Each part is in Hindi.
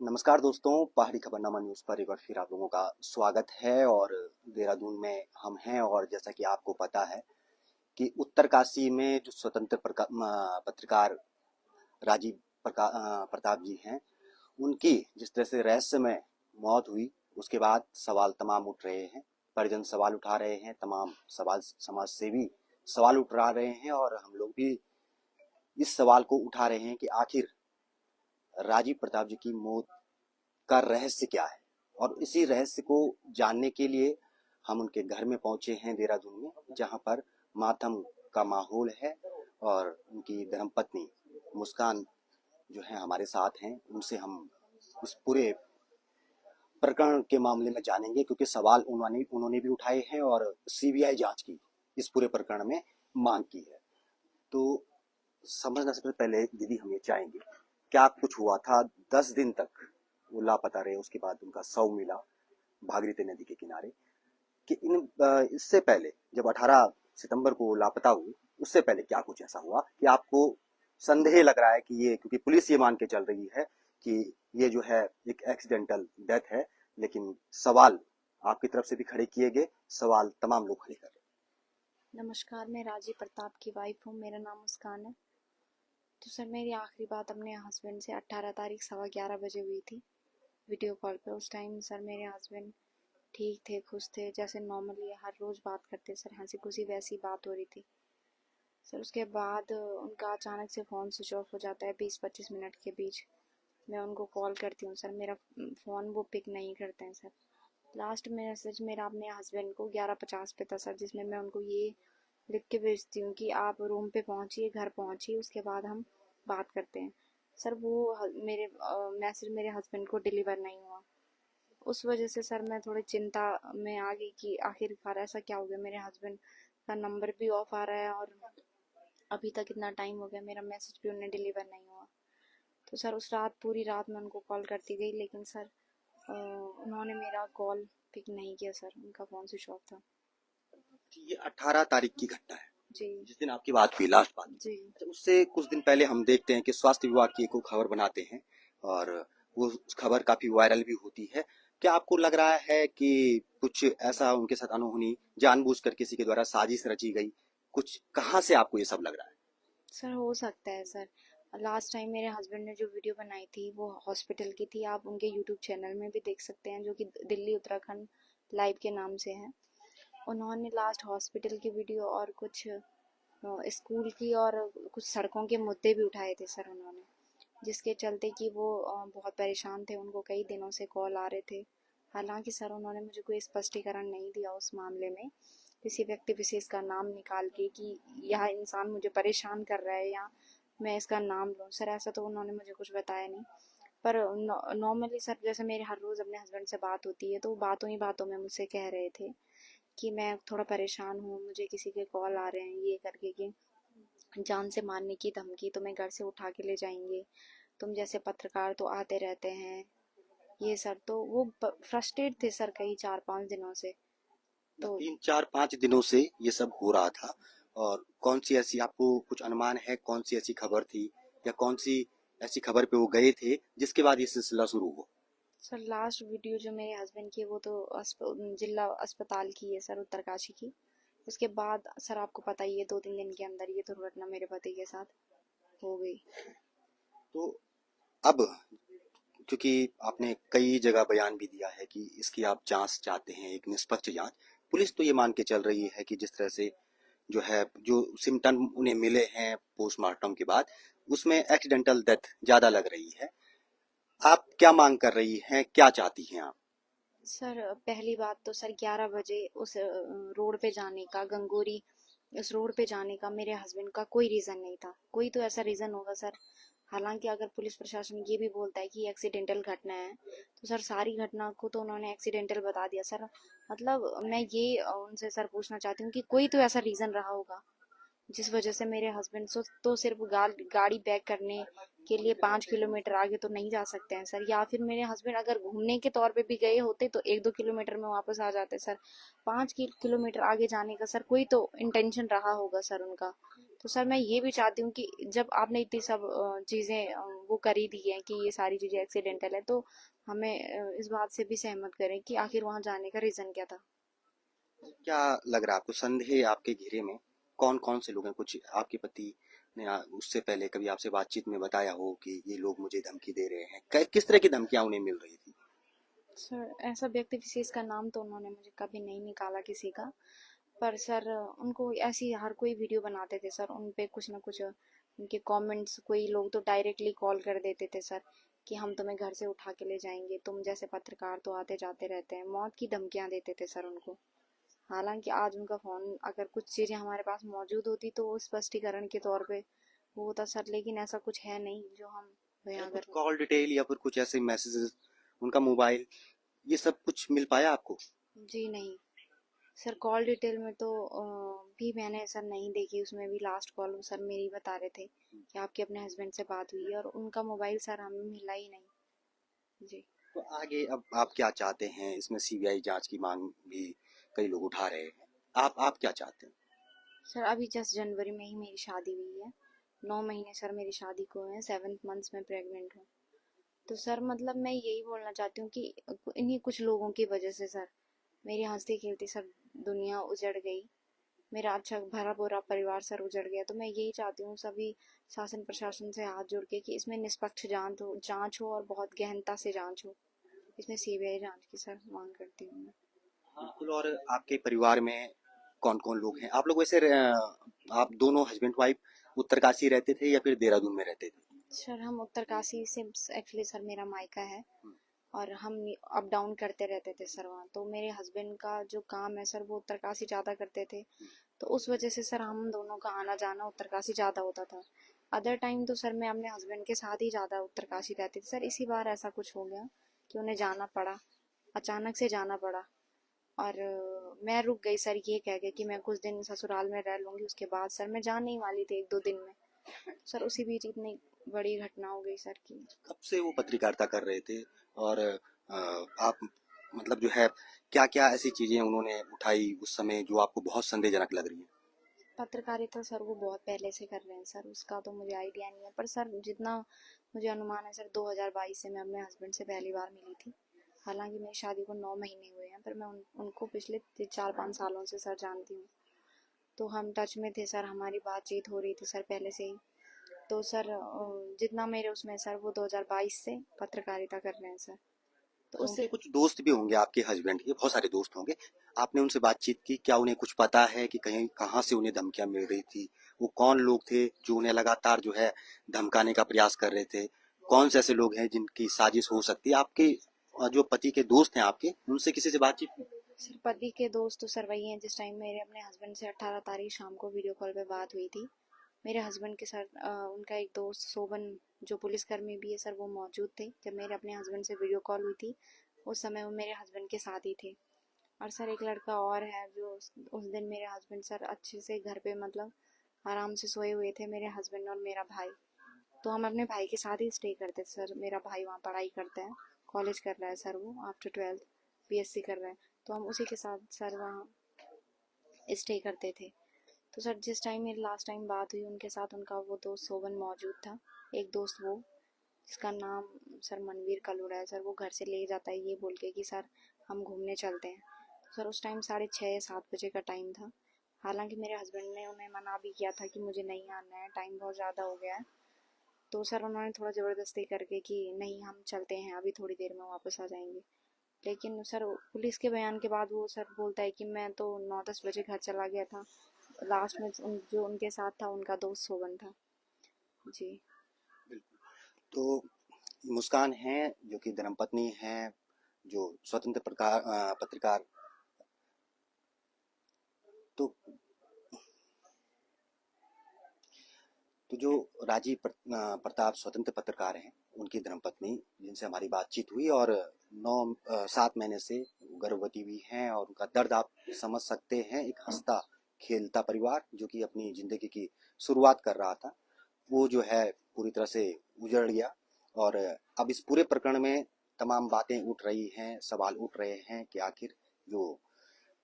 नमस्कार दोस्तों, पहाड़ी खबरनामा न्यूज़ पर एक बार फिर आप लोगों का स्वागत है। और देहरादून में हम हैं और जैसा कि आपको पता है कि उत्तरकाशी में जो स्वतंत्र पत्रकार राजीव प्रताप जी हैं, उनकी जिस तरह से रहस्यमय मौत हुई, उसके बाद सवाल तमाम उठ रहे हैं। परिजन सवाल उठा रहे हैं, तमाम समाज सेवी सवाल उठा रहे हैं और हम लोग भी इस सवाल को उठा रहे हैं कि आखिर राजीव प्रताप जी की मौत का रहस्य क्या है। और इसी रहस्य को जानने के लिए हम उनके घर में पहुंचे हैं देहरादून में, जहां पर मातम का माहौल है। और उनकी धर्मपत्नी मुस्कान जो है हमारे साथ हैं, उनसे हम इस पूरे प्रकरण के मामले में जानेंगे, क्योंकि सवाल उन्होंने भी उठाए हैं और सीबीआई जांच की इस पूरे प्रकरण में मांग की है। तो समझना सबसे पहले दीदी हम ये चाहेंगे, क्या कुछ हुआ था 10 दिन तक वो लापता रहे, उसके बाद उनका शव मिला भागीरथी नदी के किनारे। कि इससे पहले जब 18 सितंबर को लापता हुए, उससे पहले क्या कुछ ऐसा हुआ कि आपको संदेह लग रहा है कि ये, क्योंकि पुलिस ये मान के चल रही है कि ये जो है एक एक्सीडेंटल डेथ है, लेकिन सवाल आपकी तरफ से भी खड़े किए गए, सवाल तमाम लोग खड़े कर रहे हैं। नमस्कार, मैं राजीव प्रताप की वाइफ हूँ। मेरा नाम मुस्कान है। तो सर, मेरी आखिरी बात अपने हस्बैंड से 18 तारीख 11:15 बजे हुई थी, वीडियो कॉल पे। उस टाइम सर मेरे हस्बैंड ठीक थे, खुश थे, जैसे नॉर्मली हर रोज़ बात करते सर, हंसी खुशी वैसी बात हो रही थी सर। उसके बाद उनका अचानक से फ़ोन स्विच ऑफ हो जाता है 20-25 मिनट के बीच। मैं उनको कॉल करती हूँ सर, मेरा फ़ोन वो पिक नहीं करते हैं सर। लास्ट मैसेज मेरा अपने हस्बैंड को 11:50 पे था सर, जिसमें मैं उनको ये लिख के भेजती हूँ कि आप रूम पे पहुँचिए, घर पहुँचिए, उसके बाद हम बात करते हैं। सर वो मेरे मैसेज मेरे हस्बैंड को डिलीवर नहीं हुआ। उस वजह से सर मैं थोड़ी चिंता में आ गई कि आखिरकार ऐसा क्या हो गया। मेरे हस्बैंड का नंबर भी ऑफ आ रहा है और अभी तक इतना टाइम हो गया, मेरा मैसेज भी उन्हें डिलीवर नहीं हुआ। तो सर उस रात, पूरी रात मैं उनको कॉल करती गई, लेकिन सर उन्होंने मेरा कॉल पिक नहीं किया सर, उनका फ़ोन स्विच ऑफ था। ये 18 तारीख की घटना है, जी। जिस दिन आपकी बात हुई, लास्ट बात। जी। अच्छा, उससे कुछ दिन पहले हम देखते हैं कि स्वास्थ्य विभाग की एक खबर बनाते हैं और वो खबर काफी वायरल भी होती है। क्या आपको लग रहा है कि कुछ ऐसा उनके साथ अनहोनी जानबूझकर किसी के द्वारा साजिश रची गई? कुछ कहाँ से आपको ये सब लग रहा है? सर हो सकता है सर। लास्ट टाइम मेरे हस्बैंड ने जो वीडियो बनाई थी वो हॉस्पिटल की थी, आप उनके यूट्यूब चैनल में भी देख सकते हैं, जो कि दिल्ली उत्तराखंड लाइव के नाम से है। उन्होंने लास्ट हॉस्पिटल की वीडियो और कुछ स्कूल की और कुछ सड़कों के मुद्दे भी उठाए थे सर उन्होंने, जिसके चलते कि वो बहुत परेशान थे, उनको कई दिनों से कॉल आ रहे थे। हालांकि सर उन्होंने मुझे कोई स्पष्टीकरण नहीं दिया उस मामले में, किसी व्यक्ति विशेष का नाम निकाल के कि यह इंसान मुझे परेशान कर रहा है या मैं इसका नाम लूँ सर, ऐसा तो उन्होंने मुझे कुछ बताया नहीं। पर नॉर्मली सर, जैसे मेरे हर रोज़ अपने हस्बैंड से बात होती है, तो बातों ही बातों में मुझसे कह रहे थे कि मैं थोड़ा परेशान हूँ, मुझे किसी के कॉल आ रहे हैं ये करके कि जान से मारने की धमकी, तुम्हें घर से उठा के ले जाएंगे, तुम जैसे पत्रकार तो आते रहते हैं ये सर। तो वो फ्रस्ट्रेट थे सर कई 4-5 दिनों से। तो 3 4 5 दिनों से ये सब हो रहा था। और कौन सी ऐसी, आपको कुछ अनुमान है कौन सी ऐसी खबर थी, या कौन सी ऐसी खबर पे वो गए थे जिसके बाद ये सिलसिला शुरू हुआ? सर लास्ट वीडियो जो मेरे हस्बैंड की है वो तो जिला अस्पताल की है सर, उत्तरकाशी की। उसके बाद सर आपको पता ही है 2-3 दिन के अंदर ये दुर्घटना मेरे पति के साथ हो गई। तो अब, क्योंकि आपने कई जगह बयान भी दिया है कि इसकी आप जांच चाहते हैं, एक निष्पक्ष जांच। पुलिस तो ये मान के चल रही है कि जिस तरह से जो है, जो सिम्टम उन्हें मिले हैं पोस्टमार्टम के बाद, उसमें एक्सीडेंटल डेथ ज्यादा लग रही है। आप क्या मांग कर रही हैं, क्या चाहती हैं आप? सर पहली बात तो सर 11 बजे उस रोड पे जाने का, गंगोरी उस रोड पे जाने का मेरे हस्बैंड का कोई रीज़न नहीं था। कोई तो ऐसा रीज़न होगा सर। हालांकि अगर पुलिस प्रशासन ये भी बोलता है कि एक्सीडेंटल घटना है, तो सर सारी घटना को तो उन्होंने एक्सीडेंटल बता दिया सर। मतलब मैं ये उनसे सर पूछना चाहती हूँ कि कोई तो ऐसा रीज़न रहा होगा जिस वजह से मेरे हस्बैंड तो सिर्फ गाड़ी बैक करने के लिए 5 किलोमीटर आगे तो नहीं जा सकते हैं सर, या फिर मेरे हस्बैंड अगर घूमने के तौर पे भी गए होते तो 1-2 किलोमीटर में वापस आ जाते सर। 5 किलोमीटर आगे जाने का सर कोई तो इंटेंशन रहा होगा सर उनका, तो सर मैं ये भी चाहती हूँ कि जब आपने इतनी सब चीज़ें वो करी दी हैं कि ये सारी चीज़ें एक्सीडेंटल है, तो हमें इस बात से भी सहमत करें कि आखिर वहाँ जाने का रीज़न क्या था। क्या लग रहा है आपको, संदेह आपके घेरे में कौन कौन से लोग हैं? कुछ आपके पति ने उससे पहले कभी आपसे बातचीत में बताया हो कि ये लोग मुझे धमकी दे रहे हैं? किस तरह की धमकियां उन्हें मिल रही थी? सर ऐसा व्यक्ति विशेष का नाम तो उन्होंने मुझे कभी नहीं निकाला किसी का, पर सर उनको ऐसी हर कोई वीडियो बनाते थे सर, उन पे कुछ ना कुछ उनके कमेंट्स, कोई लोग तो डायरेक्टली कॉल कर देते थे सर कि हम तुम्हें घर से उठा के ले जाएंगे, तुम जैसे पत्रकार तो आते जाते रहते हैं, मौत की धमकियां देते थे सर उनको। हालांकि आज उनका फोन अगर कुछ चीजें हमारे पास मौजूद होती तो वो स्पष्टीकरण के तौर पे वो होता सर, लेकिन ऐसा कुछ है नहीं जो हम या बयां कुछ कर। कॉल डिटेल या फिर कुछ ऐसे मैसेजेस, उनका मोबाइल, ये सब कुछ मिल पाया आपको? जी नहीं सर, कॉल डिटेल में तो भी मैंने सर नहीं देखी, उसमें भी लास्ट कॉल वो सर मेरी बता रहे थे कि आपके अपने हस्बैंड से बात हुई है, और उनका मोबाइल सर हमें मिला ही नहीं। जी तो आगे अब आप क्या चाहते हैं? इसमें सीबीआई जांच की मांग भी कई लोग उठा रहे हैं। आप क्या चाहते हैं? सर, अभी जस्ट जनवरी में ही मेरी शादी हुई है, 9 महीने सर मेरी शादी को हुए हैं, 7th मंथ में प्रेग्नेंट हूँ। तो सर मतलब मैं यही बोलना चाहती हूँ कि इन्हीं कुछ लोगों की वजह से सर मेरी हंसती खेलती सर दुनिया उजड़ गई, मेरा अच्छा भरा पूरा परिवार सर उजड़ गया। तो मैं यही चाहती हूँ सभी शासन प्रशासन से हाथ जोड़ के कि इसमें निष्पक्ष जांच हो और बहुत गहनता से जांच हो, इसमें सीबीआई जांच की सर मांग करती हूँ मैं। बिल्कुल। और आपके परिवार में कौन कौन लोग हैं? आप लोग वैसे आप दोनों हस्बैंड वाइफ उत्तरकाशी रहते थे या फिर देहरादून में रहते थे? सर हम उत्तरकाशी से, एक्चुअली सर मेरा मायका है, और हम अप डाउन करते रहते थे सर वहाँ। तो मेरे हस्बैंड का जो काम है सर वो उत्तरकाशी ज़्यादा करते थे, तो उस वजह से सर हम दोनों का आना जाना उत्तरकाशी ज़्यादा होता था। अदर टाइम तो सर मैं अपने हस्बैंड के साथ ही ज़्यादा उत्तरकाशी रहती थी सर। इसी बार ऐसा कुछ हो गया कि उन्हें जाना पड़ा, अचानक से जाना पड़ा, और मैं रुक गई सर ये कह के कि मैं कुछ दिन ससुराल में रह लूंगी, उसके बाद सर मैं जाने ही वाली थी 1-2 दिन में। सर उसी बीच इतनी बड़ी घटना हो गई सर की। कब से वो पत्रकारिता कर रहे थे? और आप मतलब जो है, क्या क्या ऐसी चीजें उन्होंने उठाई उस समय जो आपको बहुत संदेहजनक लग रही है? पत्रकारिता सर वो बहुत पहले से कर रहे हैं सर, उसका तो मुझे आइडिया नहीं है, पर सर जितना मुझे अनुमान है सर 2022 से मैं अपने हस्बैंड से पहली बार मिली थी। हालांकि मेरी शादी को 9 महीने हुए हैं, पर मैं उनको पिछले 4-5 सालों से सर जानती हूँ। तो हम टच में थे सर, हमारी बातचीत हो रही थी सर पहले से ही। तो सर जितना मेरे उसमें सर वो 2022 से पत्रकारिता कर रहे हैं सर। तो अच्छा, उससे उनके कुछ दोस्त भी होंगे आपके हस्बैंड के, बहुत सारे दोस्त होंगे। आपने उनसे बातचीत की? क्या उन्हें कुछ पता है कि कहीं कहाँ से उन्हें धमकियां मिल रही थी? वो कौन लोग थे जो उन्हें लगातार जो है धमकाने का प्रयास कर रहे थे? कौन से ऐसे लोग हैं जिनकी साजिश हो सकती है? आपके जो पति के दोस्त हैं आपके, उनसे किसी से बातचीत की? सर पति के दोस्त तो सर वही हैं जिस टाइम मेरे अपने हस्बैंड से 18 तारीख शाम को वीडियो कॉल पे बात हुई थी। मेरे हस्बैंड के साथ उनका एक दोस्त शोभन, जो पुलिसकर्मी भी है सर, वो मौजूद थे जब मेरे अपने हस्बैंड से वीडियो कॉल हुई थी। उस समय वो मेरे हस्बैंड के साथ ही थे। और सर एक लड़का और है जो उस दिन मेरे हस्बैंड सर अच्छे से घर पे मतलब आराम से सोए हुए थे, मेरे हस्बैंड और मेरा भाई। तो हम अपने भाई के साथ ही स्टे करते थे सर। मेरा भाई वहाँ पढ़ाई करता है, कॉलेज कर रहा है सर, वो आफ्टर 12th बीएससी कर रहा है। तो हम उसी के साथ सर वहाँ स्टे करते थे। तो सर जिस टाइम मेरी लास्ट टाइम बात हुई उनके साथ, उनका वो दोस्त शोभन मौजूद था। एक दोस्त वो, जिसका नाम सर मनवीर कलुड़ा है सर, वो घर से ले जाता है ये बोल के कि सर हम घूमने चलते हैं। तो सर उस टाइम 6:30 या 7 बजे का टाइम था। हालांकि मेरे हस्बैंड ने उन्हें मना भी किया था कि मुझे नहीं आना है, टाइम बहुत ज़्यादा हो गया है। तो सर उन्होंने थोड़ा ज़बरदस्ती करके कि नहीं हम चलते हैं, अभी थोड़ी देर में वापस आ जाएंगे। लेकिन सर पुलिस के बयान के बाद वो सर बोलता है कि मैं तो 9-10 बजे घर चला गया था। लास्ट में जो उनके साथ था उनका दोस्त शोभन था। जी तो मुस्कान हैं जो कि धर्मपत्नी हैं, जो स्वतंत्र पत्रकार। तो तो जो राजीव प्रताप स्वतंत्र पत्रकार हैं, उनकी धर्मपत्नी, जिनसे हमारी बातचीत हुई, और 7 महीने से गर्भवती भी हैं, और उनका दर्द आप समझ सकते हैं। एक हंसता खेलता परिवार जो कि अपनी जिंदगी की शुरुआत कर रहा था, वो जो है पूरी तरह से उजड़ गया। और अब इस पूरे प्रकरण में तमाम बातें उठ रही हैं, सवाल उठ रहे हैं कि आखिर जो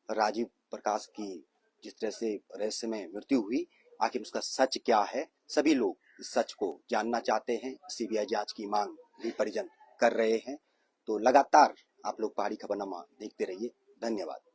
राजीव प्रकाश की जिस तरह से रहस्यमय मृत्यु हुई, आखिर उसका सच क्या है। सभी लोग इस सच को जानना चाहते हैं। सीबीआई जांच की मांग भी परिजन कर रहे हैं। तो लगातार आप लोग पहाड़ी खबरनामा देखते रहिए। धन्यवाद।